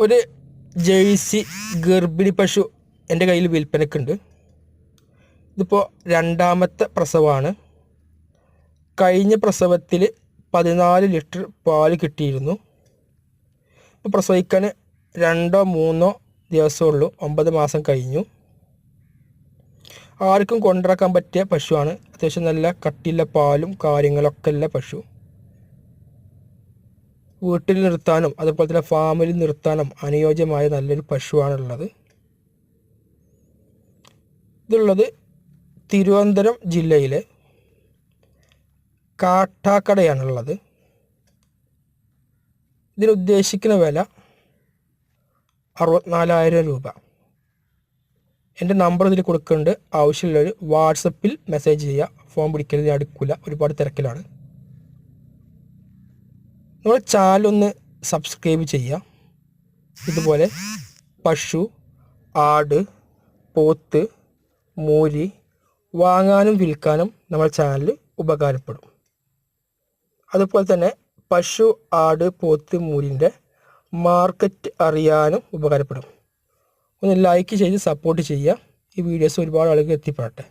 ഒരു ജേഴ്സി ഗർഭിണി പശു എൻ്റെ കയ്യിൽ വിൽപ്പനക്കുണ്ട്. ഇതിപ്പോൾ രണ്ടാമത്തെ പ്രസവമാണ്. കഴിഞ്ഞ പ്രസവത്തിൽ 14 ലിറ്റർ പാൽ കിട്ടിയിരുന്നു. ഇപ്പോൾ പ്രസവിക്കാൻ 2-3 ദിവസമുള്ളൂ. 9 മാസം കഴിഞ്ഞു. ആർക്കും കൊണ്ടിറക്കാൻ പറ്റിയ പശുവാണ്. അത്യാവശ്യം നല്ല കട്ടിയുള്ള പാലും കാര്യങ്ങളൊക്കെ ഉള്ള പശു. വീട്ടിൽ നിർത്താനും അതുപോലെ തന്നെ ഫാമിൽ നിർത്താനും അനുയോജ്യമായ നല്ലൊരു പശുവാണുള്ളത്. ഇതുള്ളത് തിരുവനന്തപുരം ജില്ലയിലെ കാട്ടാക്കടയാണുള്ളത്. ഇതിനുദ്ദേശിക്കുന്ന വില 64,000 രൂപ. എൻ്റെ നമ്പർ ഇതിൽ കൊടുക്കുന്നുണ്ട്. ആവശ്യമുള്ളവർ വാട്സപ്പിൽ മെസ്സേജ് ചെയ്യുക. ഫോൺ പിടിക്കൽ അടുക്കില്ല, ഒരുപാട് തിരക്കിലാണ്. നമ്മുടെ ചാനലൊന്ന് സബ്സ്ക്രൈബ് ചെയ്യുക. ഇതുപോലെ പശു, ആട്, പോത്ത്, മൂരി വാങ്ങാനും വിൽക്കാനും നമ്മുടെ ചാനൽ ഉപകാരപ്പെടും. അതുപോലെ തന്നെ പശു, ആട്, പോത്ത്, മൂരിൻ്റെ മാർക്കറ്റ് അറിയാനും ഉപകാരപ്പെടും. ഒന്ന് ലൈക്ക് ചെയ്ത് സപ്പോർട്ട് ചെയ്യുക. ഈ വീഡിയോസ് ഒരുപാട് ആളുകൾ എത്തിപ്പെടട്ടെ.